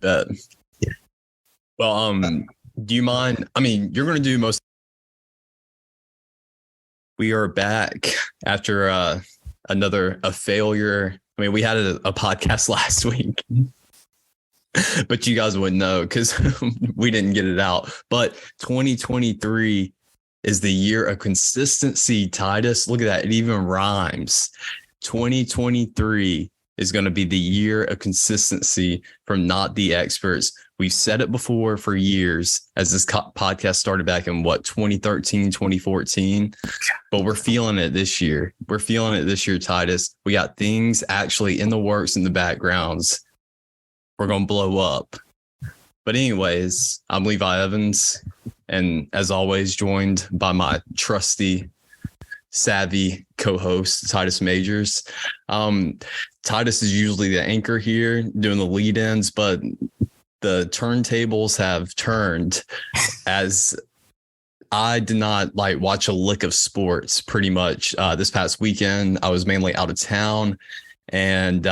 Bet. Yeah. Well, do you mind? I mean, you're going to do most. We are back after a failure. I mean, we had a podcast last week, but you guys wouldn't know because we didn't get it out. But 2023 is the year of consistency, Titus. Look at that. It even rhymes. 2023 is going to be the year of consistency from Not the Experts. We've said it before for years as this podcast started back in 2013, 2014, but we're feeling it this year. We're feeling it this year, Titus. We got things actually in the works in the backgrounds. We're going to blow up. But anyways, I'm Levi Evans, and as always, joined by my trusty, savvy co-host, Titus Majors. Titus is usually the anchor here doing the lead-ins, but the turntables have turned as I did not watch a lick of sports pretty much this past weekend. I was mainly out of town. And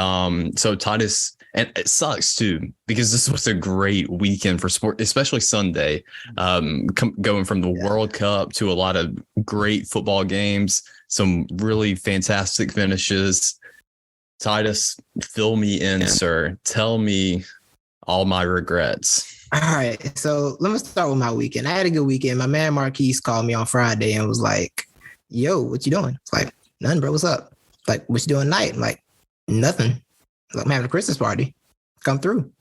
so Titus, and it sucks too, because this was a great weekend for sport, especially Sunday, going from the World Cup to a lot of great football games, some really fantastic finishes. Titus, fill me in, sir. Tell me all my regrets. All right. So let me start with my weekend. I had a good weekend. My man Marquise called me on Friday and was like, yo, what you doing? It's like, nothing, bro. What's up? Like, what you doing tonight? I'm like, nothing. Like, I'm having a Christmas party. Come through.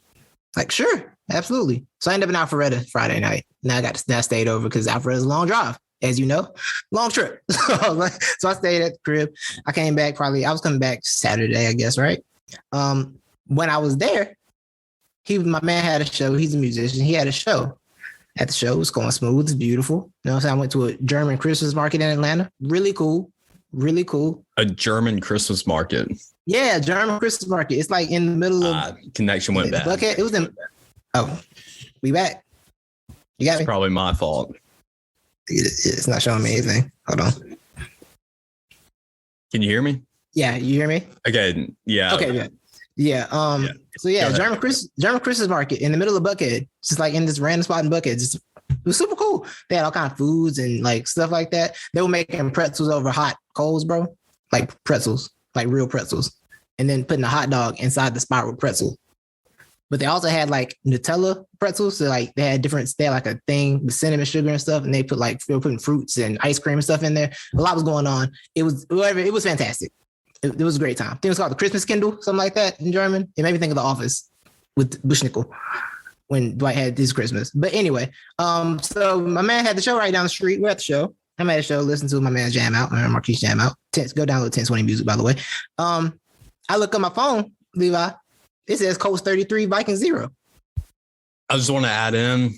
Like, sure. Absolutely. So I ended up in Alpharetta Friday night. Now I stayed over because Alpharetta's a long drive, as you know, long trip. So I stayed at the crib. I came back I was coming back Saturday, I guess, right? When I was there, my man had a show. He's a musician. He had a show. At the show, it was going smooth. It's beautiful. You know what I'm saying? I went to a German Christmas market in Atlanta. Really cool. Really cool. A German Christmas market. Yeah, German Christmas market. It's like in the middle of connection went bad. Buckhead. It was in. Oh, we back. You got me. It's probably my fault. It's not showing me anything. Hold on. Can you hear me? Yeah, you hear me? Okay. Yeah. Okay. Yeah. Yeah. So yeah, German Christmas market in the middle of Buckhead, just like in this random spot in Buckhead. It was super cool. They had all kind of foods and like stuff like that. They were making pretzels over hot coals, bro. Like pretzels, like real pretzels, and then putting a hot dog inside the spiral pretzel. But they also had like Nutella pretzels. So like they had like a thing with cinnamon sugar and stuff, and they were putting fruits and ice cream and stuff in there. A lot was going on. It was fantastic. It was a great time. I think it was called the Christmas Kindle, something like that in German. It made me think of The Office with Bushnickel when Dwight had his Christmas. But anyway, so my man had the show right down the street. We're at the show. I'm at the show, listen to my man jam out, my man Marquise jam out. Go download 1020 music, by the way. I look at my phone, Levi. It says Colts 33, Vikings 0. I just want to add in.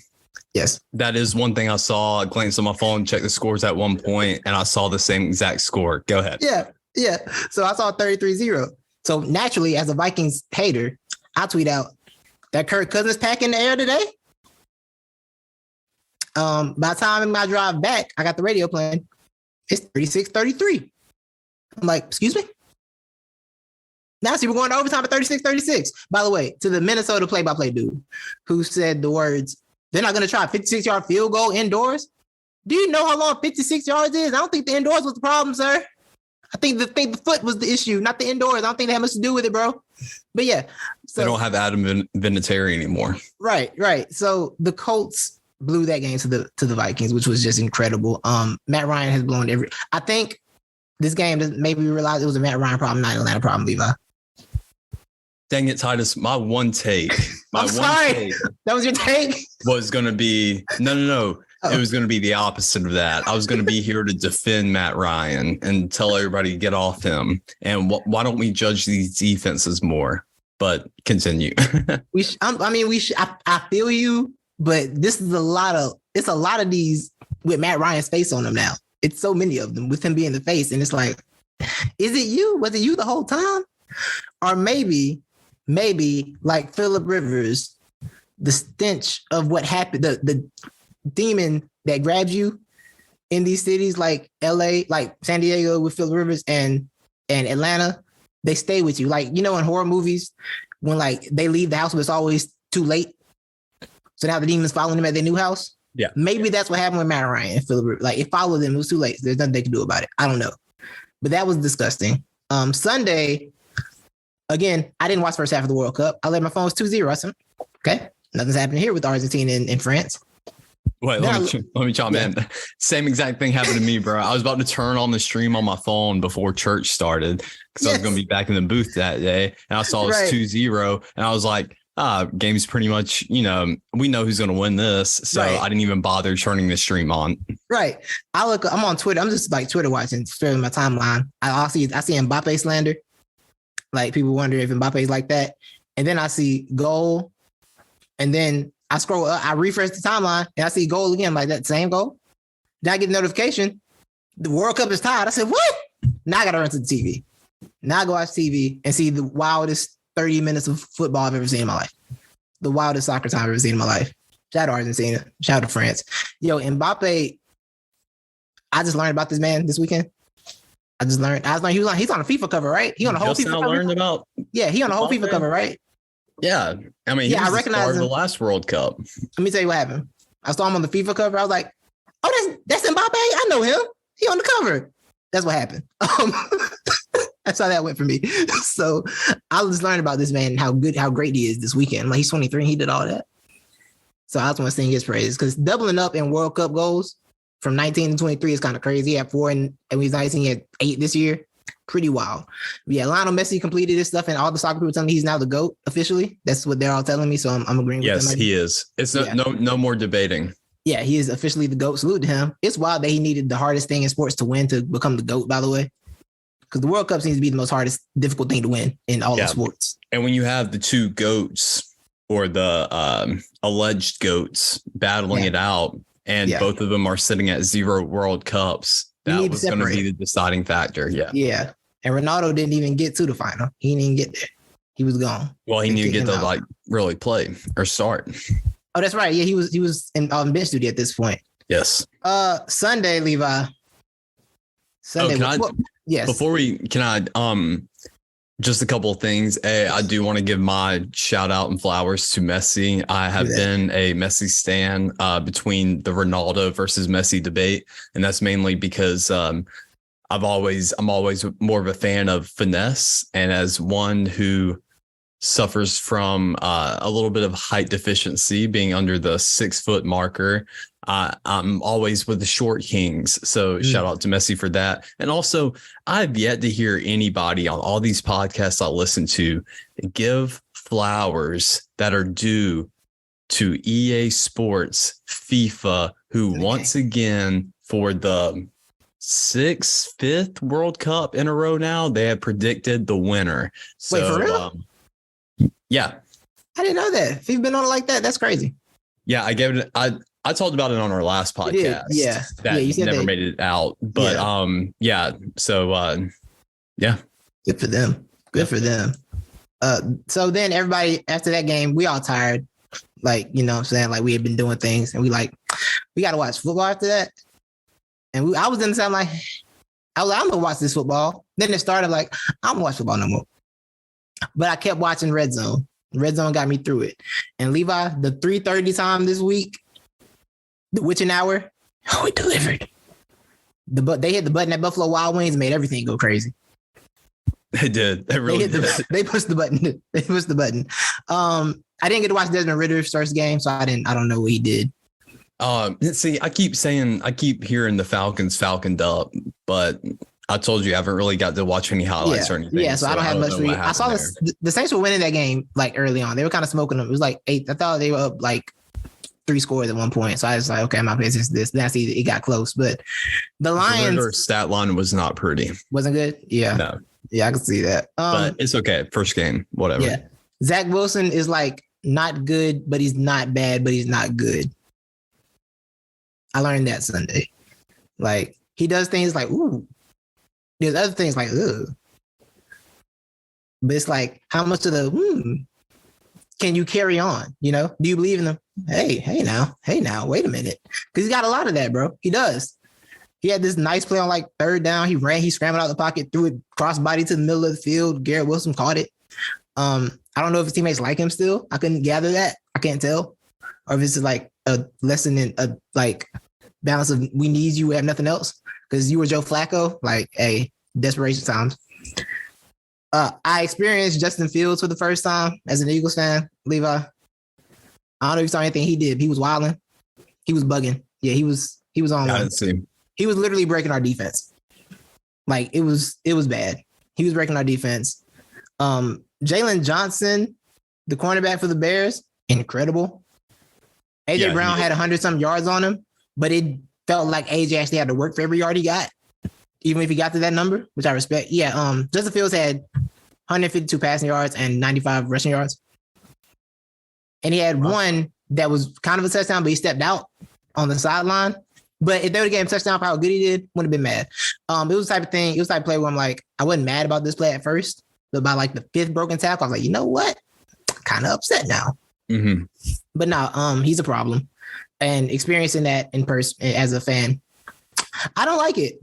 Yes. That is one thing I saw. I glanced on my phone, checked the scores at one point, and I saw the same exact score. Go ahead. Yeah. So I saw 33-0. So naturally, as a Vikings hater, I tweet out that Kirk Cousins pack in the air today. By the time I drive back, I got the radio playing. It's 36-33. I'm like, excuse me? Now, see, we're going to overtime at 36-36. By the way, to the Minnesota play-by-play dude who said the words, they're not going to try a 56-yard field goal indoors. Do you know how long 56 yards is? I don't think the indoors was the problem, sir. I think the foot was the issue, not the indoors. I don't think that had much to do with it, bro. But yeah. So, they don't have Adam Vinatieri anymore. Right. So the Colts blew that game to the Vikings, which was just incredible. Matt Ryan has blown I think this game made me realize it was a Matt Ryan problem, not an Atlanta problem, Levi. Dang it, Titus. My one take. That was your take? Was going to be, no. Oh. It was going to be the opposite of that. I was going to be here to defend Matt Ryan and tell everybody to get off him. And why don't we judge these defenses more? But continue. I feel you, but this is a lot of these with Matt Ryan's face on them now. It's so many of them with him being the face. And it's like, is it you? Was it you the whole time? Or maybe like Phillip Rivers, the stench of what happened, the demon that grabs you in these cities like LA, like San Diego with Phillip Rivers and Atlanta, they stay with you. Like, you know, in horror movies, when like they leave the house, but it's always too late. So now the demons following him at their new house. Yeah. Maybe that's what happened with Matt Ryan and Philip Rivers. Like it followed them. It was too late. There's nothing they could do about it. I don't know. But that was disgusting. Sunday, again, I didn't watch the first half of the World Cup. I let my phone was 2-0. I said, okay, nothing's happening here with Argentina and France. Wait, let me chime in. Same exact thing happened to me, bro. I was about to turn on the stream on my phone before church started because I was going to be back in the booth that day. And I saw it was 2-0. And I was like, game's pretty much, we know who's going to win this. So I didn't even bother turning the stream on. Right. I'm on Twitter. I'm just like Twitter watching, straight my timeline. I see Mbappe slander. Like people wonder if Mbappe's like that. And then I see goal. And then I scroll up, I refresh the timeline and I see goal again, like that same goal. Then I get a notification. The World Cup is tied. I said, what? Now I got to run to the TV. Now I go watch TV and see the wildest 30 minutes of football I've ever seen in my life. The wildest soccer time I've ever seen in my life. Shout out to Argentina. Shout out to France. Yo, Mbappe, I just learned about this man this weekend. I learned he's on a FIFA cover, right? He on a whole FIFA cover. Learned about he on a whole FIFA cover, right? Yeah. I mean, I recognize him. The last World Cup. Let me tell you what happened. I saw him on the FIFA cover. I was like, oh, that's Mbappe. I know him. He on the cover. That's what happened. That's how that went for me. So I just learned about this man and how great he is this weekend. Like he's 23 and he did all that. So I just want to sing his praises because doubling up in World Cup goals from 19 to 23 is kind of crazy. He had 4 and he's 19, he had 8 this year. Pretty wild. Yeah, Lionel Messi completed this stuff and all the soccer people telling me he's now the GOAT officially. That's what they're all telling me. So I'm agreeing with them. Yes, he is. It's no more debating. Yeah, he is officially the GOAT. Salute to him. It's wild that he needed the hardest thing in sports to win to become the GOAT, by the way. Because the World Cup seems to be the most difficult thing to win in all the sports. And when you have the two GOATs or the alleged GOATs battling it out, and both of them are sitting at 0 World Cups, that was going to be the deciding factor. Yeah. Yeah. And Ronaldo didn't even get to the final. He didn't even get there. He was gone. Well, he didn't get to really play or start. Oh, that's right. Yeah, he was in bench duty at this point. Yes. Sunday, Levi. Yes. Just a couple of things. I do want to give my shout out and flowers to Messi. I have been a Messi stan between the Ronaldo versus Messi debate, and that's mainly because I'm always more of a fan of finesse, and as one who suffers from a little bit of height deficiency, being under the 6 foot marker, I'm always with the short kings. So shout out to Messi for that. And also, I've yet to hear anybody on all these podcasts I listen to give flowers that are due to EA Sports, FIFA, who once again, for the 5th World Cup in a row now, they have predicted the winner. So, wait, for real? Yeah. I didn't know that. If you've been on it like that, that's crazy. Yeah, I gave it. I talked about it on our last podcast. Yeah. That you never made it out. But So yeah. Good for them. Good for them. So then everybody after that game, we all tired. Like, you know what I'm saying? Like we had been doing things and we got to watch football after that. And I was in the sound like, I'm gonna watch this football. Then it started like, I don't watch football no more. But I kept watching Red Zone. Red Zone got me through it. And Levi, the 3:30 time this week, the witching hour, it delivered. They hit the button at Buffalo Wild Wings, made everything go crazy. They did. They really did. They pushed the button. I didn't get to watch Desmond Ritter's first game, so I don't know what he did. See, I keep hearing the Falcons falconed up, but I told you I haven't really got to watch any highlights or anything. Yeah, so I don't have much. I saw the Saints were winning that game like early on. They were kind of smoking them. It was like 8. I thought they were up like 3 scores at one point. So I was like, okay, my business is this. Then I see it got close, but the Lions stat line was not pretty. Wasn't good. Yeah, no. Yeah, I can see that. But it's okay. First game, whatever. Yeah, Zach Wilson is like not good, but he's not bad, but he's not good. I learned that Sunday. Like he does things like ooh. There's other things like ugh. But it's like how much of the can you carry on? You know, do you believe in them? Hey now, wait a minute, because he's got a lot of that, bro. He does. He had this nice play on like 3rd down. He scrambled out the pocket, threw it crossbody to the middle of the field. Garrett Wilson caught it. I I don't know if his teammates like him still. I couldn't gather that. I can't tell. Or if it's like a lesson in a like balance of we need you, we have nothing else. Because you were Joe Flacco, like, hey, desperation times. I experienced Justin Fields for the first time as an Eagles fan, Levi. I don't know if you saw anything he did. He was wilding. He was bugging. Yeah, he was on. I didn't see him. He was literally breaking our defense. Like it was bad. He was breaking our defense. Jalen Johnson, the cornerback for the Bears, incredible. AJ Brown had 100-some yards on him, but it felt like AJ actually had to work for every yard he got, even if he got to that number, which I respect. Yeah, Justin Fields had 152 passing yards and 95 rushing yards. And he had one that was kind of a touchdown, but he stepped out on the sideline. But if they would have gave him a touchdown for how good he did, wouldn't have been mad. It was the type of thing, it was the type of play where I'm like, I wasn't mad about this play at first, but by like the 5th broken tackle, I was like, you know what? Kind of upset now. Mm-hmm. But no, he's a problem. And experiencing that in person as a fan, I don't like it.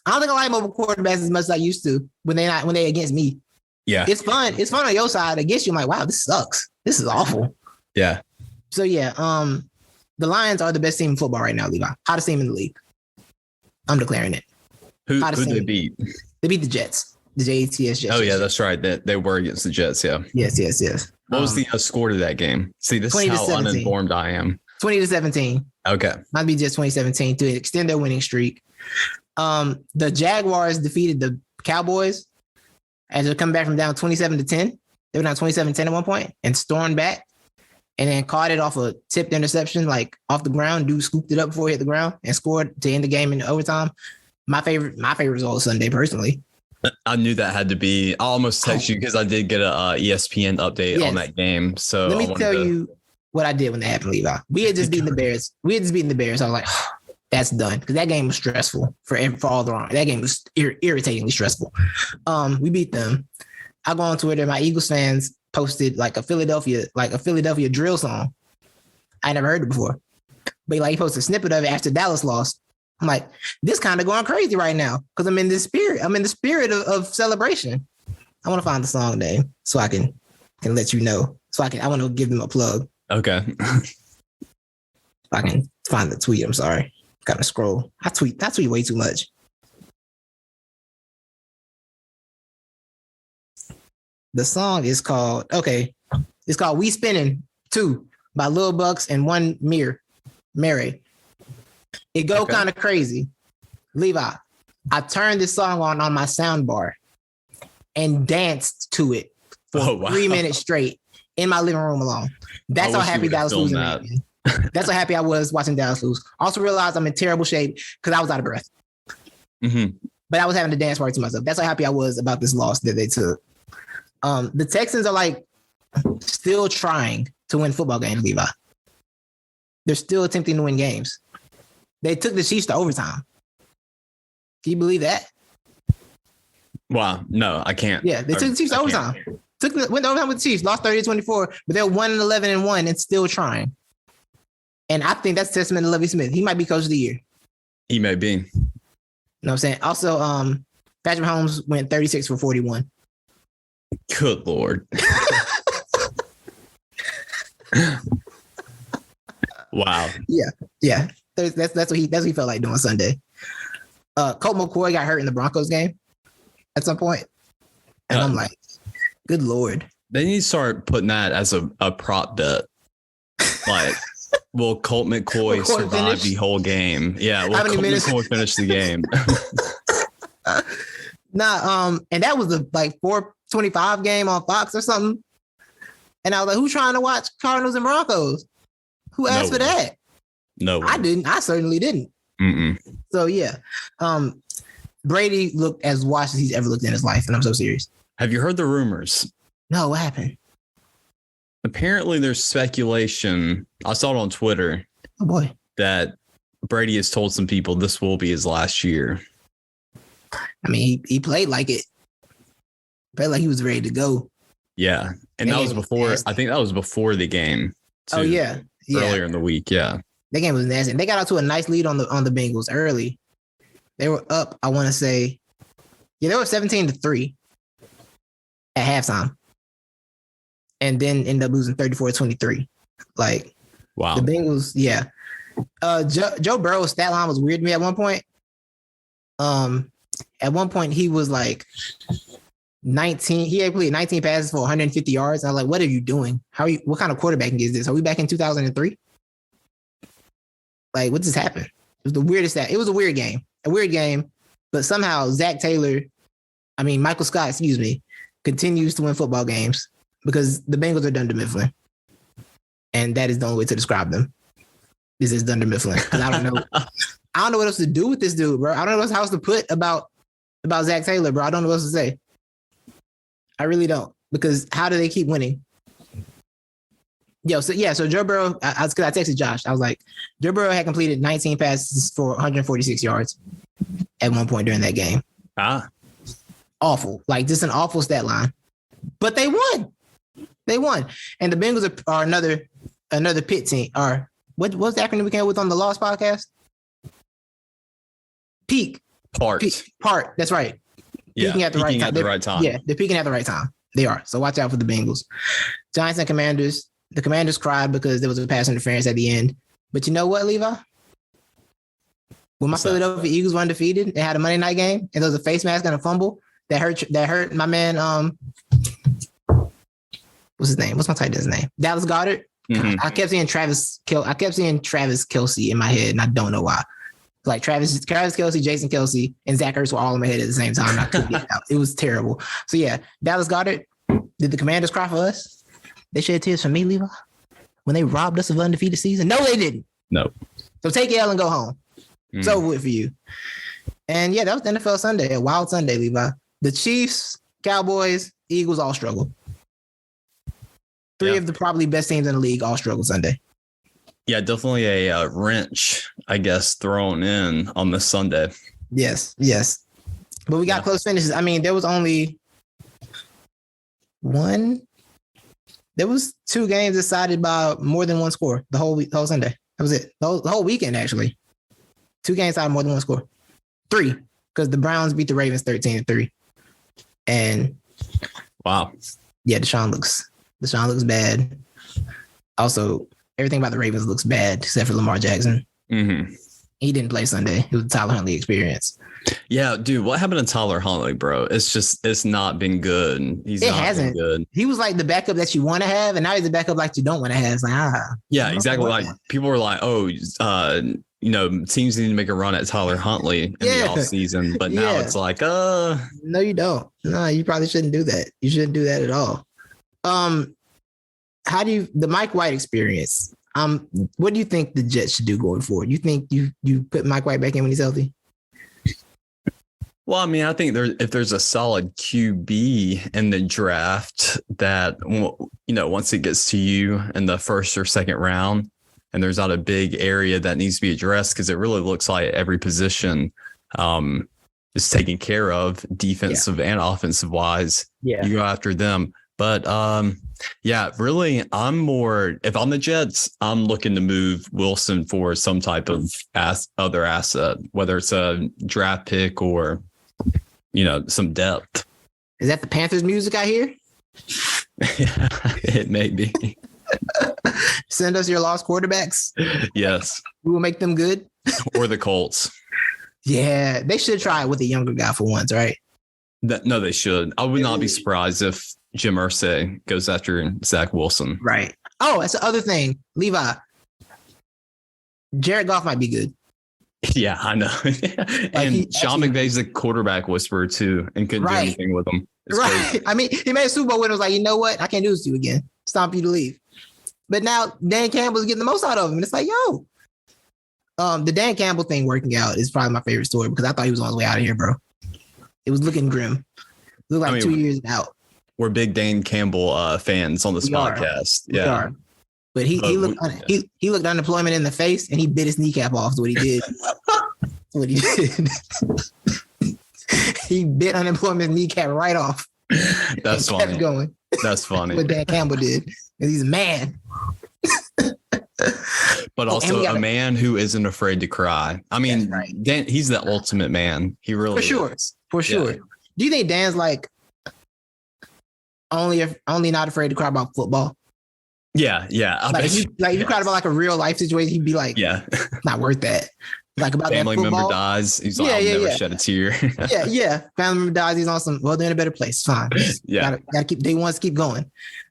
I don't think I like mobile quarterbacks as much as I used to when they against me. Yeah. It's fun. It's fun on your side. Against you, I'm like, wow, this sucks. This is awful. Yeah. So yeah, the Lions are the best team in football right now, Levi. Hottest team in the league. I'm declaring it. Who they beat? They beat the Jets. The Jets. Oh yeah, that's right. They were against the Jets. Yeah. Yes. What was the score to that game? See, this is how uninformed I am. 20-17. Okay. Might be just 2017 to extend their winning streak. The Jaguars defeated the Cowboys as they're coming back from down 27-10. They were down 27-10 at one point and stormed back and then caught it off a tipped interception, like off the ground. Dude scooped it up before it hit the ground and scored to end the game in overtime. My favorite result of Sunday, personally. I knew that had to be. I almost text you because I did get a ESPN update on that game. So let me tell you what I did when that happened, Levi. We had just beaten the Bears. I was like, oh, that's done, because that game was stressful for all the wrong. That game was irritatingly stressful. We beat them. I go on Twitter. My Eagles fans posted like a Philadelphia drill song. I never heard it before, but like he posted a snippet of it after Dallas lost. I'm like, this kind of going crazy right now because I'm in this spirit. I'm in the spirit of celebration. I want to find the song name so I can let you know. I want to give them a plug. Okay. If I can find the tweet. I'm sorry. Gotta scroll. I tweet way too much. The song is called We Spinning 2 by Lil Bucks and One Mary. It go kind of crazy. Levi, I turned this song on my sound bar and danced to it for 3 minutes straight in my living room alone. That's how happy Dallas was. That's how happy I was watching Dallas lose. Also realized I'm in terrible shape because I was out of breath. Mm-hmm. But I was having a dance party to myself. That's how happy I was about this loss that they took. The Texans are like still trying to win football games, Levi. They're still attempting to win games. They took the Chiefs to overtime. Can you believe that? Wow. No, I can't. Yeah, they took the Chiefs to overtime. Went to overtime with the Chiefs, lost 30-24, but they're 1-11-1 and still trying. And I think that's testament to Lovie Smith. He might be coach of the year. He may be. You know what I'm saying? Also, Patrick Mahomes went 36 for 41. Good Lord. Wow. Yeah. That's what he felt like doing Sunday. Colt McCoy got hurt in the Broncos game at some point. And I'm like, good Lord. They need to start putting that as a prop bet. Like, will Colt McCoy survive the whole game? Yeah, will Colt McCoy finish the game? And that was the 4:25 game on Fox or something. And I was like, who's trying to watch Cardinals and Broncos? Who asked for that? No, I didn't. I certainly didn't. Mm-mm. So yeah, Brady looked as washed as he's ever looked in his life, and I'm so serious. Have you heard the rumors? No, what happened? Apparently, there's speculation. I saw it on Twitter. Oh boy, that Brady has told some people this will be his last year. I mean, he played like it. Played like he was ready to go. Yeah, and that was before. I think that was before the game. Oh yeah. Earlier in the week. Yeah. That game was nasty. They got out to a nice lead on the Bengals early. They were up, I want to say, they were 17-3 at halftime. and then end up losing 34-23. Like, wow. The Bengals, yeah. Joe Burrow's stat line was weird to me at one point. At one point he was like 19. He had played 19 passes for 150 yards. I was like, what are you doing? What kind of quarterbacking is this? Are we back in 2003? Like, what just happened? It was the weirdest stat. It was a weird game. But somehow Michael Scott, continues to win football games because the Bengals are Dunder Mifflin. And that is the only way to describe them. This is Dunder Mifflin. Because I don't know. I don't know what else to do with this dude, bro. I don't know what else to put about Zach Taylor, bro. I don't know what else to say. I really don't. Because how do they keep winning? So Joe Burrow, I texted Josh. I was like, Joe Burrow had completed 19 passes for 146 yards at one point during that game. Awful. Like, just an awful stat line. But they won. And the Bengals are another pit team. What's the acronym we came up with on the Lost podcast? Peak. Part. That's right. Peaking at the right time. Yeah, they're peaking at the right time. They are. So watch out for the Bengals. Giants and Commanders. The Commanders cried because there was a pass interference at the end. But you know what, Levi? When my Philadelphia Eagles were undefeated, they had a Monday night game, and there was a face mask and a fumble that hurt my man. What's his name? What's my tight end's name? Dallas Goedert. Mm-hmm. I kept seeing Travis Kelce in my head, and I don't know why. Like Travis Kelce, Jason Kelce, and Zach Ertz were all in my head at the same time. And I couldn't get it out. It was terrible. So yeah, Dallas Goedert. Did the Commanders cry for us? They shed tears for me, Levi, when they robbed us of an undefeated season. No, they didn't. No. So take your L and go home. It's over with for you. And yeah, that was NFL Sunday, a wild Sunday, Levi. The Chiefs, Cowboys, Eagles all struggle. Three of the probably best teams in the league all struggle Sunday. Yeah, definitely a wrench, I guess, thrown in on this Sunday. Yes. But we got close finishes. I mean, there was only one. There was two games decided by more than one score the whole Sunday. That was it. The whole weekend, actually. Two games decided more than one score. Three, because the Browns beat the Ravens 13-3. And wow. Yeah, Deshaun looks bad. Also, everything about the Ravens looks bad except for Lamar Jackson. Mm-hmm. He didn't play Sunday. It was a Tyler Huntley experience. Yeah, dude, what happened to Tyler Huntley, bro? It's not been good. It hasn't been good. He was like the backup that you want to have, and now he's the backup like you don't want to have. It's like, yeah, exactly. Like people were like, teams need to make a run at Tyler Huntley in the offseason, but now it's like, no, you don't. No, you probably shouldn't do that. You shouldn't do that at all. How do you the Mike White experience? What do you think the Jets should do going forward? You think you put Mike White back in when he's healthy? Well, I mean, I think if there's a solid QB in the draft that, once it gets to you in the first or second round, and there's not a big area that needs to be addressed, because it really looks like every position is taken care of, defensive and offensive wise. Yeah, you go after them. But really, if I'm the Jets, I'm looking to move Wilson for some type of other asset, whether it's a draft pick or, some depth. Is that the Panthers music I hear? Yeah, it may be. Send us your lost quarterbacks. Yes. We will make them good. Or the Colts. Yeah, they should try it with a younger guy for once, right? No, they should. I would not be surprised if Jim Irsay goes after Zach Wilson. Right. Oh, that's the other thing. Levi. Jared Goff might be good. Yeah, I know. And Sean McVay's the quarterback whisperer too, and couldn't do anything with him. It's crazy. I mean, he made a Super Bowl win. Was like, you know what? I can't do this to you again. It's time for you to leave. But now Dan Campbell's getting the most out of him. And it's like, the Dan Campbell thing working out is probably my favorite story, because I thought he was on his way out of here, bro. It was looking grim. It looked like 2 years out. We're big Dan Campbell fans on this podcast. We are. But he looked unemployment in the face, and he bit his kneecap off. Is what he did. He bit unemployment's kneecap right off. That's funny. Kept going. That's funny. What Dan Campbell did. And he's a man. But also a man who isn't afraid to cry. I mean, Dan, he's the ultimate man. He really is. For sure. Do you think Dan's like only not afraid to cry about football. Yeah. Like if you cried about like a real life situation, he'd be like, yeah, not worth that. Like about family that football. member dies. He's like, I'll never shed a tear. yeah. Family member dies. He's on some. Well, they're in a better place. Fine. Yeah. Gotta keep. They want to keep going.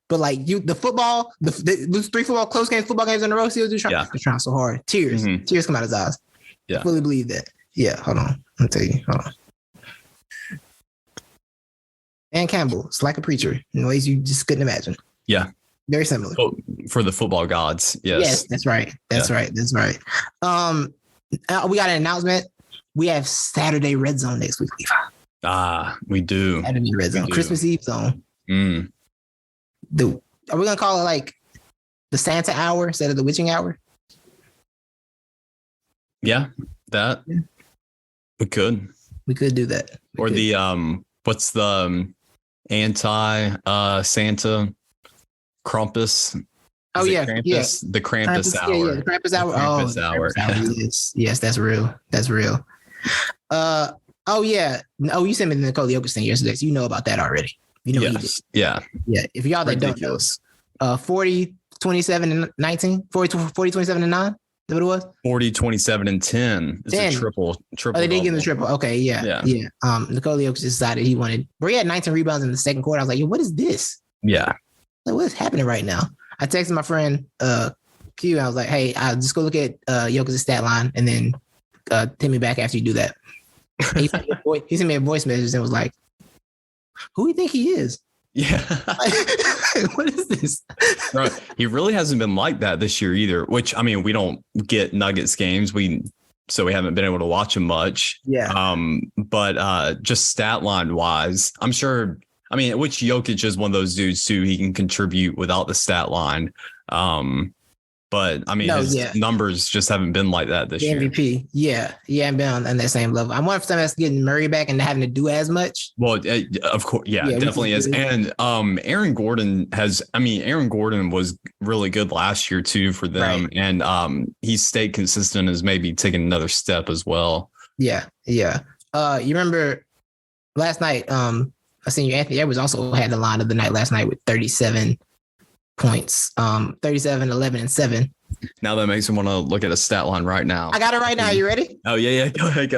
But like the football, those 3 close football games in a row. They're trying so hard. Tears come out of his eyes. Yeah, I fully believe that. Yeah. Hold on. I'll tell you. Hold on. And Campbell, it's like a preacher in ways you just couldn't imagine. Yeah. Very similar. For the football gods. Yes, that's right. That's right. We got an announcement. We have Saturday Red Zone next week, Levi. We do. Saturday Red Zone. Christmas Eve zone. Are we gonna call it like the Santa hour instead of the witching hour? Yeah, we could. We could do that. The what's the anti Santa Krampus? Oh yeah, Krampus? The Krampus hour. Yeah, the Krampus hour. Krampus hour. Yes, that's real. That's real. Oh yeah. Oh, you sent me the Nicole Jokic thing yesterday, so you know about that already. You know what he did. Yeah. If y'all that don't know, 40, 27, and 19, 40, 27, and 9. Is that what it was? 40, 27, and 10. It's a triple. Oh, they did give him the triple. Okay, yeah. Nicole Jokic decided he had 19 rebounds in the second quarter. I was like, yo, what is this? Yeah. Like, what is happening right now? I texted my friend Q. I was like, hey, I'll just go look at Jokic's stat line and then hit me back after you do that. He sent me a voice message and was like, who do you think he is? Yeah. What is this? Right. He really hasn't been like that this year either, which, I mean, we don't get Nuggets games. So we haven't been able to watch him much. Yeah. But just stat line wise, I'm sure, I mean, which Jokic is one of those dudes too, he can contribute without the stat line. But I mean, his numbers just haven't been like that this year. MVP. Yeah. Haven't been on that same level. I'm wondering if that's getting Murray back and having to do as much. Well, of course. Yeah, definitely is. And Aaron Gordon was really good last year too for them. Right. And he stayed consistent as maybe taking another step as well. Yeah. You remember last night, I seen you, Anthony Edwards also had the line of the night last night with 37 points, 37, 11, and 7. Now that makes me want to look at a stat line right now. I got it right now. You ready? Oh, yeah. Go ahead.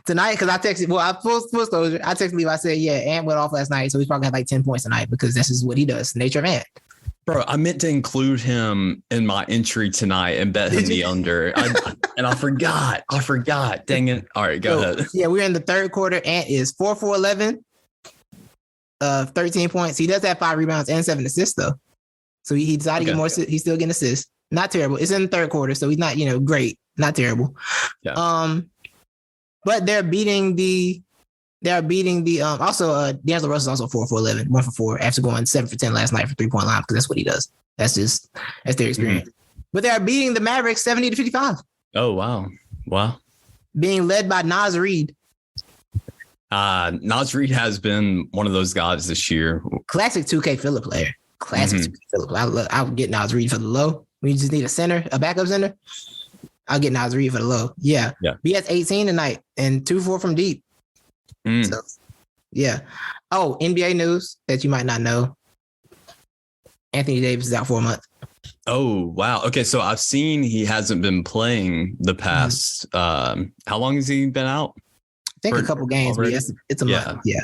Tonight, because I texted, full disclosure, I texted Levi, I said, Ant went off last night, so he's probably had like 10 points tonight because this is what he does, nature of Ant. Bro, I meant to include him in my entry tonight and bet him the under. And I forgot. Dang it. All right, go ahead. Yeah, we're in the third quarter. Ant is 4 for 11. 13 points. He does have 5 rebounds and 7 assists though. So he decided to get more. He's still getting assists. Not terrible. It's in the third quarter, so he's not, great. Not terrible. Yeah. But they're beating the also D'Angelo Russell's also 4 for 11, 1 for 4 after going 7 for 10 last night for 3-point line because that's what he does. That's their experience. But they're beating the Mavericks 70-55. Oh wow. Being led by Naz Reid. Naz Reid has been one of those guys this year. Classic 2K filler player. 2K filler player. I'll get Naz Reid for the low. We just need a backup center. I'll get Naz Reid for the low. Yeah. He has 18 tonight and 2-4 from deep. So, yeah. Oh, NBA news that you might not know. Anthony Davis is out for a month. Oh, wow. Okay, so I've seen he hasn't been playing the past. How long has he been out? I think a couple games, but it's a month. Yeah.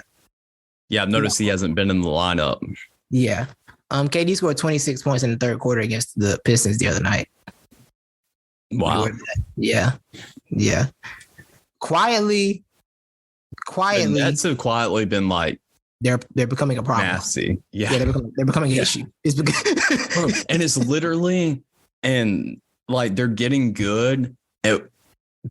Yeah, I've noticed he hasn't been in the lineup. Yeah. KD scored 26 points in the third quarter against the Pistons the other night. Wow. Yeah. Quietly. The Nets have quietly been like they're becoming a problem. Nasty. Yeah. They're becoming an issue. It's because and it's literally like they're getting good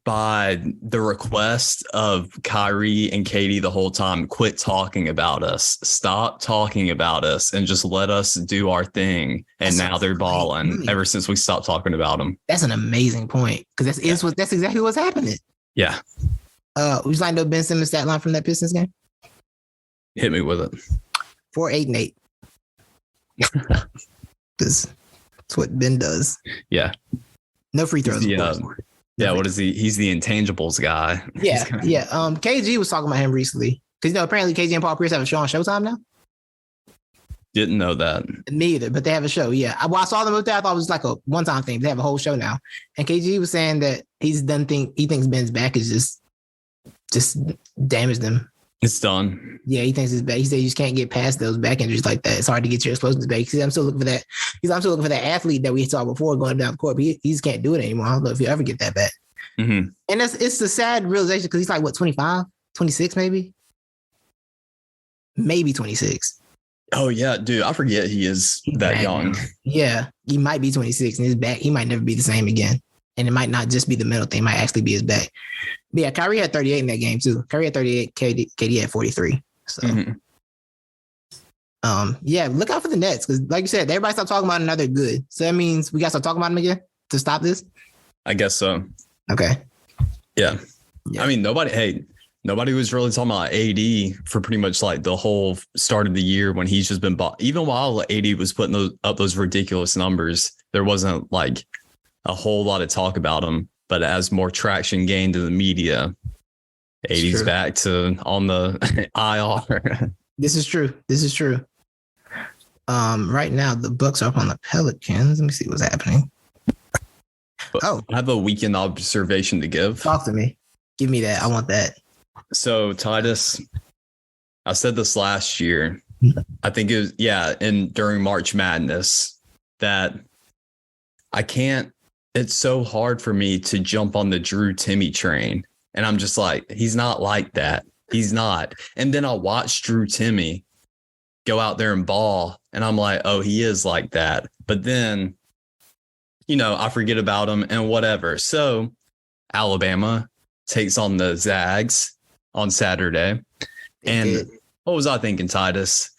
by the request of Kyrie and Katie the whole time. Quit talking about us. Stop talking about us and just let us do our thing. And now they're balling ever since we stopped talking about them. That's an amazing point because that's exactly what's happening. Yeah. Would you like to know Ben Simmons' stat line from that Pistons game? Hit me with it. 4, 8, and 8. That's what Ben does. Yeah. No free throws. What is he? He's the intangibles guy. Yeah. KG was talking about him recently because apparently KG and Paul Pierce have a show on Showtime now. Didn't know that. Neither, but they have a show. Yeah. I saw them up there. I thought it was like a one-time thing. They have a whole show now. And KG was saying that he thinks Ben's back is just damaged them. It's done. Yeah, he thinks it's back. He said you just can't get past those back injuries like that. It's hard to get your explosives back. He said, I'm still looking for that. I'm still looking for that athlete that we saw before going down the court, but he just can't do it anymore. I don't know if he'll ever get that back. Mm-hmm. And it's a sad realization because he's like, what, 25, 26 maybe? Maybe 26. Oh, yeah, dude. I forget he's that young. Yeah, he might be 26 and his back, he might never be the same again. And it might not just be the mental thing. It might actually be his back. But yeah, Kyrie had 38 in that game too. Kyrie had 38, KD had 43. So, yeah, look out for the Nets because, like you said, everybody stopped talking about them. Now they're good. So that means we got to start talking about them again to stop this. I guess so. Okay. Yeah. I mean, nobody was really talking about AD for pretty much like the whole start of the year when he's just been bought. Even while AD was putting those ridiculous numbers, there wasn't like a whole lot of talk about him. But as more traction gained in the media, AD's back on the IR. This is true. Right now, the Bucks are up on the Pelicans. Let me see what's happening. I have a weekend observation to give. Talk to me. Give me that. I want that. So, Titus, I said this last year. I think it was, and during March Madness, that it's so hard for me to jump on the Drew Timmy train. And I'm just like, he's not like that. He's not. And then I'll watch Drew Timmy go out there and ball. And I'm like, oh, he is like that. But then, I forget about him and whatever. So Alabama takes on the Zags on Saturday. And what was I thinking, Titus?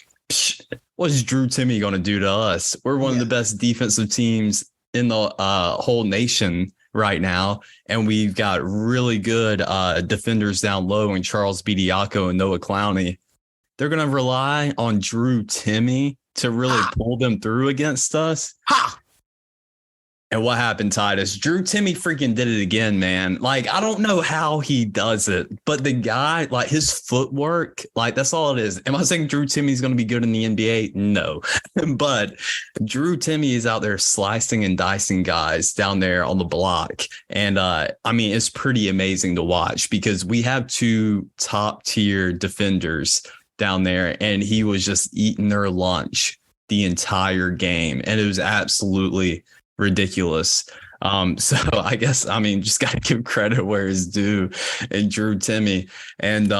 What's Drew Timmy going to do to us? We're one of the best defensive teams in the whole nation right now. And we've got really good defenders down low in Charles Bediako and Noah Clowney. They're going to rely on Drew Timmy to really pull them through against us. And what happened, Titus? Drew Timmy freaking did it again, man. Like, I don't know how he does it, but the guy, like his footwork, like that's all it is. Am I saying Drew Timmy's going to be good in the NBA? No, but Drew Timmy is out there slicing and dicing guys down there on the block. And it's pretty amazing to watch because we have two top tier defenders down there and he was just eating their lunch the entire game. And it was absolutely ridiculous. So I guess, just got to give credit where it's due and Drew Timmy. And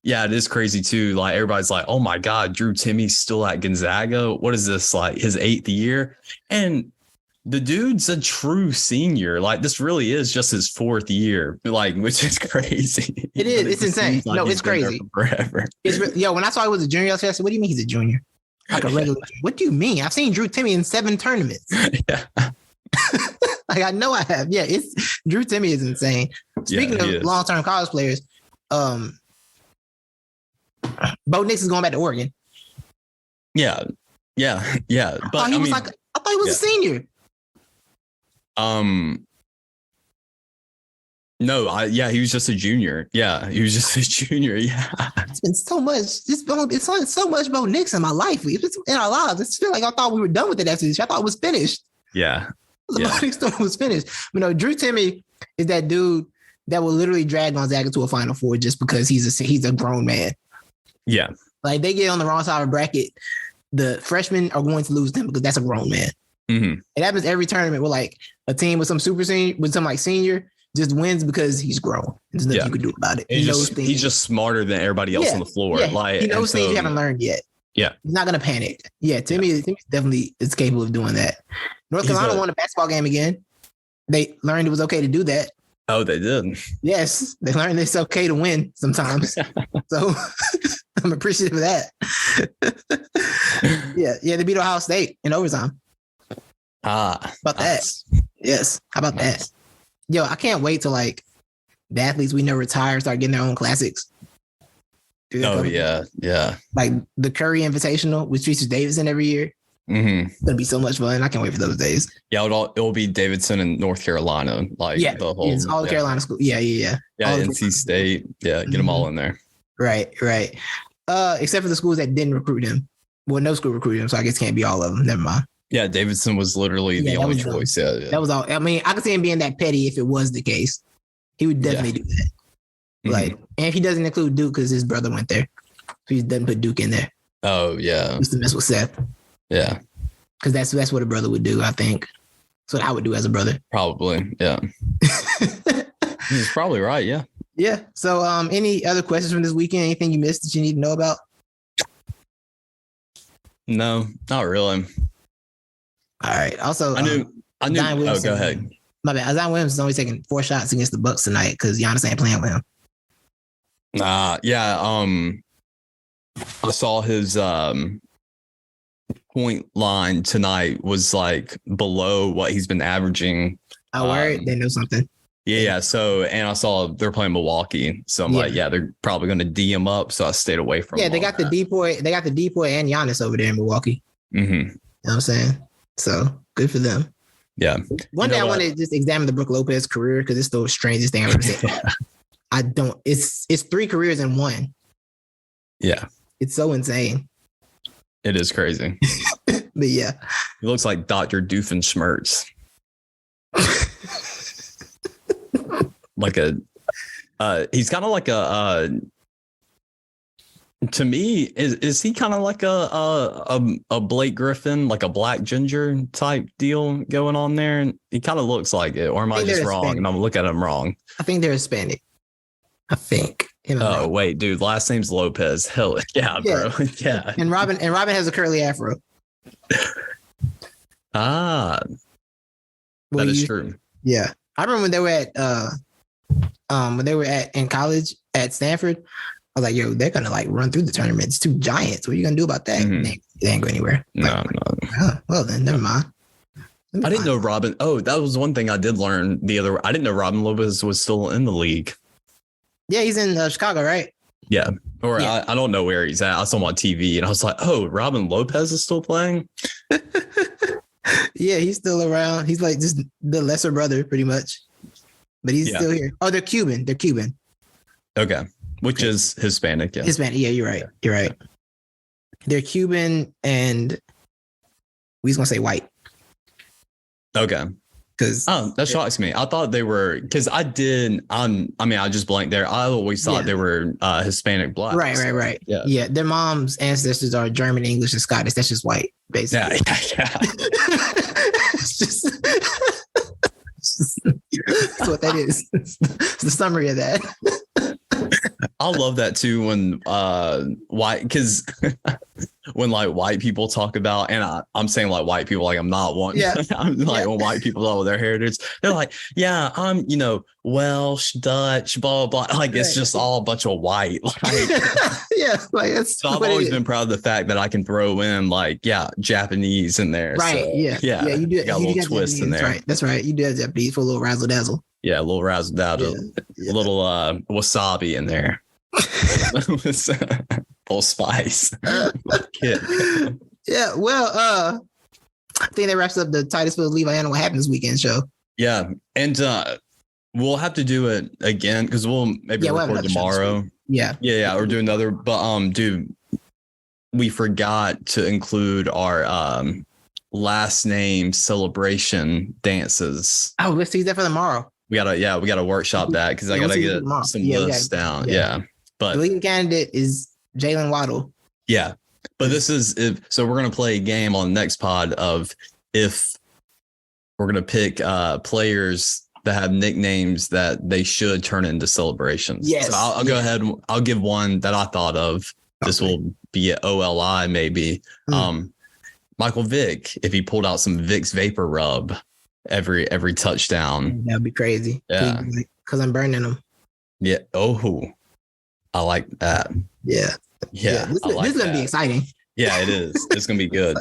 it is crazy too. Like everybody's like, oh my God, Drew Timmy's still at Gonzaga. What is this, like his 8th year? And the dude's a true senior. Like this really is just his 4th year, like, which is crazy. It is. It's insane. Like it's crazy. Forever. When I saw he was a junior, I said, what do you mean he's a junior? Like a regular. What do you mean? I've seen Drew Timmy in 7 tournaments. Yeah. Like I know I have. Yeah, Drew Timmy is insane. Speaking of long-term college players, Bo Nix is going back to Oregon. Yeah. But I thought he was a senior. No, he was just a junior. Yeah, he was just a junior. Yeah, it's been so much. It's like so much Bo Nix in my life. It's in our lives. It's feel like I thought we were done with it after this. I thought it was finished. Yeah, the Bo Nix story was finished. But no, Drew Timmy is that dude that will literally drag Gonzaga to a Final Four just because he's a grown man. Yeah, like they get on the wrong side of the bracket, the freshmen are going to lose them because that's a grown man. Mm-hmm. It happens every tournament where like a team with some super senior, with some like senior, just wins because he's grown. There's nothing you can do about it. He's just smarter than everybody else on the floor. Yeah. Like he knows things you haven't learned yet. Yeah, he's not gonna panic. Yeah, Timmy definitely is capable of doing that. North Carolina won a basketball game again. They learned it was okay to do that. Oh, they did. Yes, they learned it's okay to win sometimes. So I'm appreciative of that. Yeah, they beat Ohio State in overtime. About nice. That. Yes, how about that? Yo, I can't wait till like the athletes we know retire, start getting their own classics. Oh yeah. Like the Curry Invitational with Teresa Davidson every year. Mm-hmm. It's gonna be so much fun. I can't wait for those days. Yeah, it'll be Davidson in North Carolina. Like the whole all the Carolina school. Yeah. Yeah, NC State. Yeah, get them all in there. Right. Except for the schools that didn't recruit him, Well, no school recruited him, so I guess it can't be all of them. Never mind. Yeah, Davidson was literally the only choice. Yeah. That was all. I mean, I could see him being that petty if it was the case. He would definitely do that. Like, and if he doesn't include Duke because his brother went there, so he doesn't put Duke in there. Oh yeah, just to mess with Seth. Yeah, because that's what a brother would do. I think that's what I would do as a brother. Probably, yeah. He's probably right. Yeah. Yeah. So, any other questions from this weekend? Anything you missed that you need to know about? No, not really. All right. Also, I knew. Oh, go ahead. My bad. Zion Williams is only taking 4 shots against the Bucks tonight because Giannis ain't playing with him. Yeah. I saw his point line tonight was like below what he's been averaging. Oh, word. They know something. Yeah. So, and I saw they're playing Milwaukee. So I'm like, they're probably going to D him up. So I stayed away from. Yeah, they got the Depoy. They got the Depoy and Giannis over there in Milwaukee. Mm-hmm. You know what I'm saying? So good for them. Yeah. One day I want to just examine the Brook Lopez career because it's the strangest thing I've ever seen. I don't. It's 3 careers in one. Yeah. It's so insane. It is crazy. But yeah, he looks like Dr. Doofenshmirtz. Like he's kind of like to me, is he kind of like a Blake Griffin, like a Black Ginger type deal going on there? And he kind of looks like it, or am I just wrong? And I'm looking at him wrong. I think they're Hispanic. I think. Oh wait, dude, last name's Lopez. Hell yeah, bro. Yeah. And Robin has a curly afro. That is true. Yeah, I remember when they were in college at Stanford. I was like, yo, they're gonna like run through the tournament. It's 2 giants. What are you gonna do about that? Mm-hmm. They ain't go anywhere. No. Well then, never mind. I didn't know Robin. Oh, that was one thing I did learn I didn't know Robin Lopez was still in the league. Yeah, he's in Chicago, right? Yeah. Or yeah. I don't know where he's at. I saw him on TV and I was like, oh, Robin Lopez is still playing? Yeah, he's still around. He's like just the lesser brother pretty much. But he's still here. Oh, they're Cuban. Okay. Which is Hispanic. Yeah. Hispanic. Yeah, you're right. You're right. They're Cuban and we was going to say white. Okay. That shocks me. I thought they were I just blanked there. I always thought they were Hispanic black. Right. Yeah. Their mom's ancestors are German, English, and Scottish. That's just white, basically. Yeah. It's that's what that is. It's the summary of that. I love that too when white, because when like white people talk about, and I'm saying like white people, like I'm not one. Yeah. I'm like when white people talk about their heritage, they're like, yeah, I'm Welsh, Dutch, blah blah blah. Like it's just all a bunch of white. Like, yeah, like it's. So I've always been proud of the fact that I can throw in Japanese in there. Right. So, yeah. You do. Got a little twist Japanese, in there. Right. That's right. You do have Japanese for a little razzle dazzle. Yeah, a little razzle dazzle, a little wasabi in there. Full spice. Yeah, well, I think that wraps up the Titus Levi and What Happened This Weekend show. Yeah, and we'll have to do it again because we'll maybe record tomorrow. Yeah, or do another. But dude, we forgot to include our last name celebration dances. Oh, let's see that for tomorrow. We gotta workshop that because I gotta get some lists down. Yeah. But the leading candidate is Jalen Waddle. Yeah. But this is so we're gonna play a game on the next pod of if we're gonna pick players that have nicknames that they should turn into celebrations. Yes. So I'll go ahead and I'll give one that I thought of. Okay. This will be at OLI maybe. Michael Vick, if he pulled out some Vicks Vapor Rub every touchdown. That'd be crazy. Yeah. Because I'm burning them. Yeah. Oh, I like that. Yeah. This is going to be exciting. Yeah, it is. It's going to be good.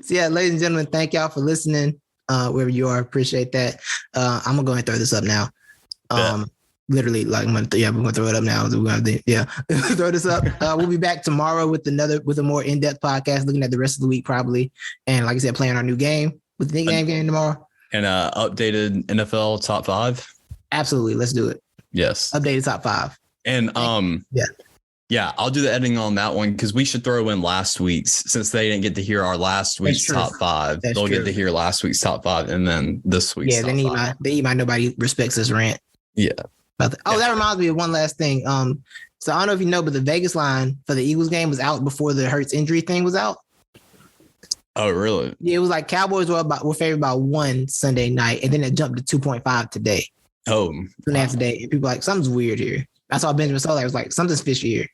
So yeah, ladies and gentlemen, thank y'all for listening. Wherever you are, appreciate that. I'm going to go ahead and throw this up now. Literally, like we're going to throw it up now. We're going to throw this up. We'll be back tomorrow with a more in-depth podcast, looking at the rest of the week probably. And like I said, playing our new game with the nickname game tomorrow. And updated NFL top 5. Absolutely. Let's do it. Yes. Updated top 5. And Yeah, I'll do the editing on that one because we should throw in last week's since they didn't get to hear our last week's top 5. They'll get to hear last week's top 5 and then this week's top 5. They need my nobody respects us rant. Yeah. That reminds me of one last thing. So I don't know if you know, but the Vegas line for the Eagles game was out before the Hurts injury thing was out. Oh, really? Yeah, it was like Cowboys were favored by 1 Sunday night, and then it jumped to 2.5 today. Oh, 2.5 today, and people were like, something's weird here. I saw Benjamin Solar. I was like, something's fishy here.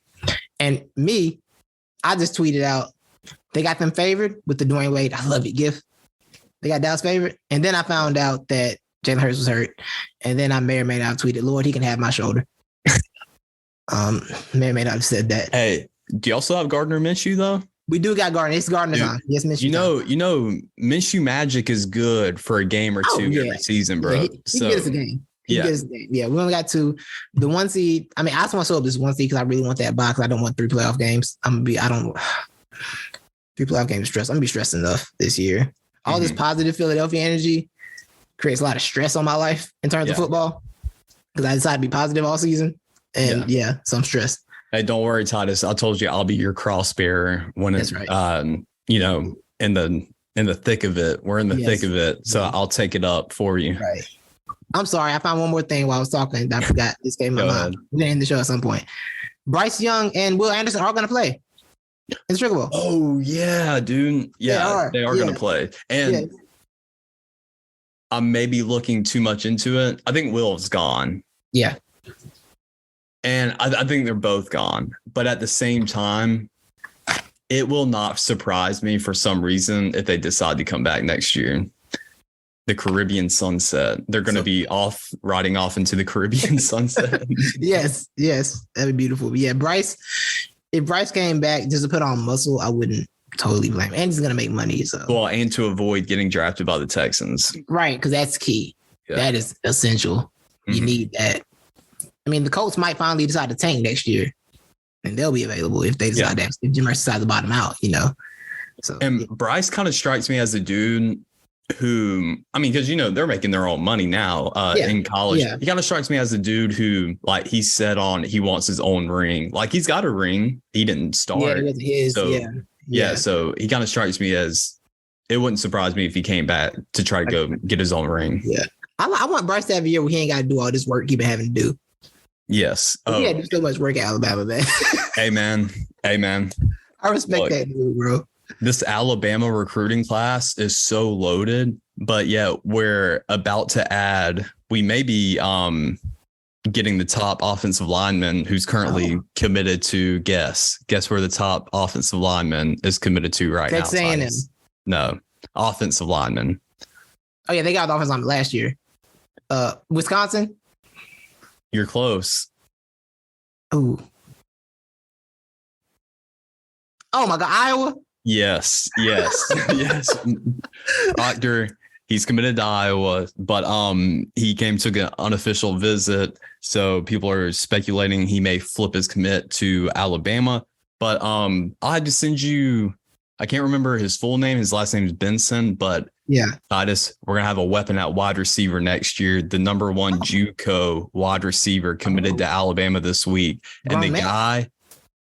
And I just tweeted out, they got them favored with the Dwayne Wade, I love it gift. They got Dallas favored. And then I found out that Jalen Hurts was hurt. And then I may or may not have tweeted, Lord, he can have my shoulder. May or may not have said that. Hey, do you also have Gardner Minshew, though? We do got Gardner. It's Gardner time. Yes, Minshew. You know, Minshew magic is good for a game or two every season, bro. Yeah, he gets a game. Yeah, we only got 2. The 1 seed. I mean, I just want to show up this 1 seed because I really want that box. I don't want 3 playoff games. 3 playoff games stress. I'm gonna be stressed enough this year. All this positive Philadelphia energy creates a lot of stress on my life in terms of football because I decided to be positive all season, and so I'm stressed. Hey, don't worry, Titus. I told you I'll be your cross bearer when it's right. In the thick of it. We're in the thick of it, so I'll take it up for you. Right. I'm sorry. I found one more thing while I was talking that I forgot. This came in my mind. We're going to end the show at some point. Bryce Young and Will Anderson are going to play in the Sugar Bowl. Oh, yeah, dude. Yeah, they are going to play. And I'm maybe looking too much into it. I think Will's gone. Yeah. And I think they're both gone. But at the same time, it will not surprise me for some reason if they decide to come back next year. The Caribbean sunset. They're going to be riding off into the Caribbean sunset. Yes. That'd be beautiful. But yeah, if Bryce came back just to put on muscle, I wouldn't totally blame him. And he's going to make money. So and to avoid getting drafted by the Texans. Right, because that's key. Yeah. That is essential. You need that. I mean, the Colts might finally decide to tank next year. And they'll be available if they decide that. If Jim Mercer decides to bottom out, So Bryce kind of strikes me as a dude who, I mean, because they're making their own money now in college. He kind of strikes me as a dude who, like, he's set on he wants his own ring. Like, he's got a ring. He didn't start. Yeah, his. So, so he kind of strikes me as, it wouldn't surprise me if he came back to try to go get his own ring. Yeah. I want Bryce to have a year where he ain't got to do all this work he been having to do. Yes. He had to do so much work at Alabama, man. Amen. I respect that dude, bro. This Alabama recruiting class is so loaded, but we're about to add, we may be getting the top offensive lineman who's currently committed to guess where the top offensive lineman is committed to right Texas now. A&M. No, offensive lineman. Oh yeah, they got the offensive lineman last year. Wisconsin. You're close. Ooh. Oh my God, Iowa. Yes. Proctor, he's committed to Iowa, but he came to an unofficial visit, so people are speculating he may flip his commit to Alabama. But I'll have to send you. I can't remember his full name. His last name is Benson, but Titus, we're gonna have a weapon at wide receiver next year. The number 1 JUCO wide receiver committed to Alabama this week, and the guy,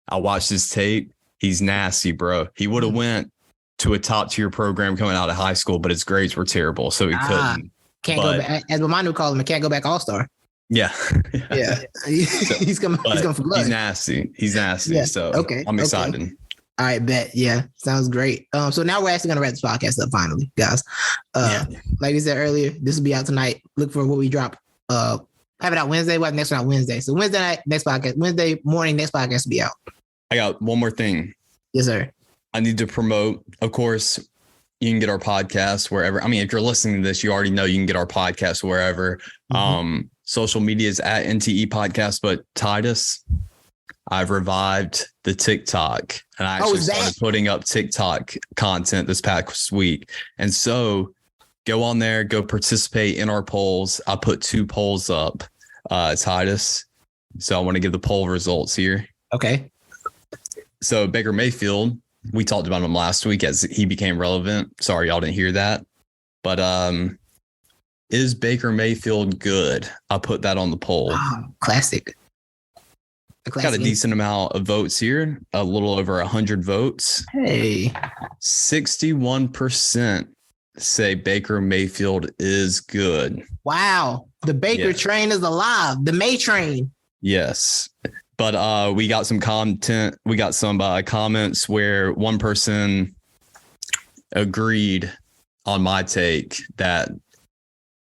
I watched his tape. He's nasty, bro. He would have went to a top tier program coming out of high school, but his grades were terrible, so he couldn't. Go back. As Manu called him, he can't go back all-star. Yeah. He's coming for blood. He's nasty. Yeah. So I'm excited. Okay. All right, bet. Yeah, sounds great. So now we're actually going to wrap this podcast up finally, guys. Like we said earlier, this will be out tonight. Look for what we drop. Have it out Wednesday. What next one out Wednesday? So Wednesday night, next podcast. Wednesday morning, next podcast will be out. I got one more thing. Yes, sir. I need to promote, of course, you can get our podcast wherever. I mean, if you're listening to this, you already know you can get our podcast wherever. Social media is at NTE Podcast, but Titus, I've revived the TikTok and I actually started putting up TikTok content this past week. And so go on there, go participate in our polls. I put 2 polls up, Titus. So I want to give the poll results here. Okay. So Baker Mayfield, we talked about him last week as he became relevant. Sorry, y'all didn't hear that. But is Baker Mayfield good? I put that on the poll. Oh, classic. got a decent amount of votes here, a little over 100 votes. Hey, 61% say Baker Mayfield is good. Wow. The Baker train is alive. The May train. Yes. But we got some content. We got some comments where one person agreed on my take that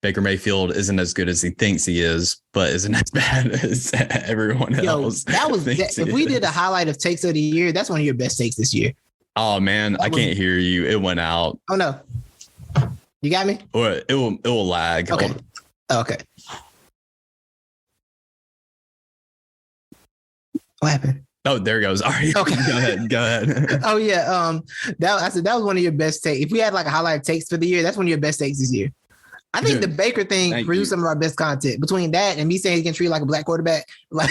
Baker Mayfield isn't as good as he thinks he is, but isn't as bad as everyone else. If we did a highlight of takes of the year, that's one of your best takes this year. Oh man, I can't hear you. It went out. Oh no. You got me? Or it will lag. Okay. Okay. What happened? Oh, there it goes. All right. Okay. Go ahead. Oh yeah. That was one of your best takes. If we had like a highlight of takes for the year, that's one of your best takes this year. I think the Baker thing produced some of our best content. Between that and me saying he can treat like a black quarterback, like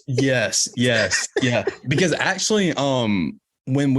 yes, yeah. Because actually, when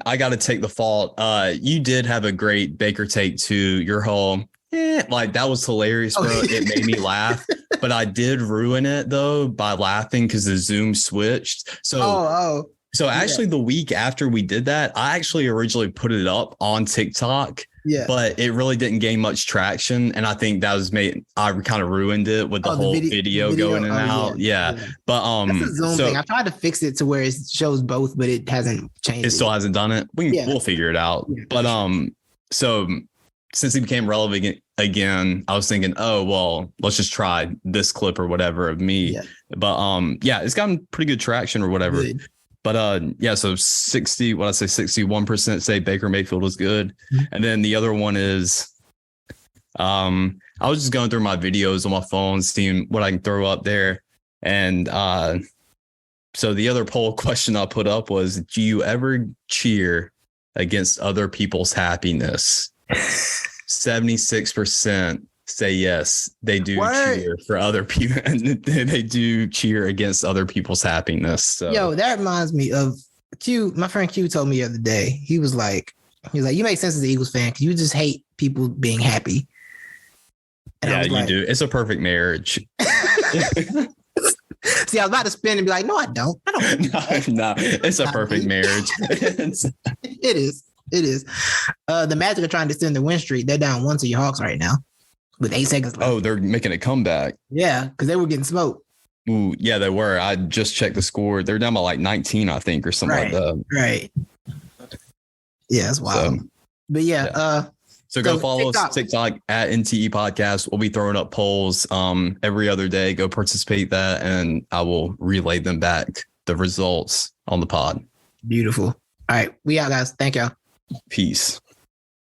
I got to take the fault. You did have a great Baker take to your whole. Like that was hilarious, bro. It made me laugh, but I did ruin it though by laughing because the Zoom switched. So, actually, the week after we did that, I actually originally put it up on TikTok. Yeah, but it really didn't gain much traction, and I think that was I kind of ruined it with the whole video going in and out. Yeah. But that's a Zoom thing. I tried to fix it to where it shows both, but it hasn't changed. It still hasn't done it. We'll figure it out. Yeah, but so since he became relevant again, I was thinking, oh well, let's just try this clip or whatever of me. Yeah. But it's gotten pretty good traction or whatever. Good. But so 61% say Baker Mayfield was good. Mm-hmm. And then the other one is I was just going through my videos on my phone, seeing what I can throw up there. And so the other poll question I put up was, do you ever cheer against other people's happiness? 76% say yes, they do cheer for other people, and they do cheer against other people's happiness. So. That reminds me of Q. My friend Q told me the other day. He was like, you make sense as an Eagles fan because you just hate people being happy. And you do. It's a perfect marriage. See, I was about to spin and be like, no, I don't. No, it's a perfect marriage. It is. The Magic are trying to extend the win streak. They're down 1 to your Hawks right now. With 8 seconds left. Oh, they're making a comeback. Yeah, because they were getting smoked. Ooh, yeah, they were. I just checked the score. They're down by like 19, I think, or something like that. Right. Yeah, that's wild. But so go follow us TikTok at NTE Podcast. We'll be throwing up polls every other day. Go participate that, and I will relay them back, the results on the pod. Beautiful. All right, we out, guys. Thank y'all. Peace.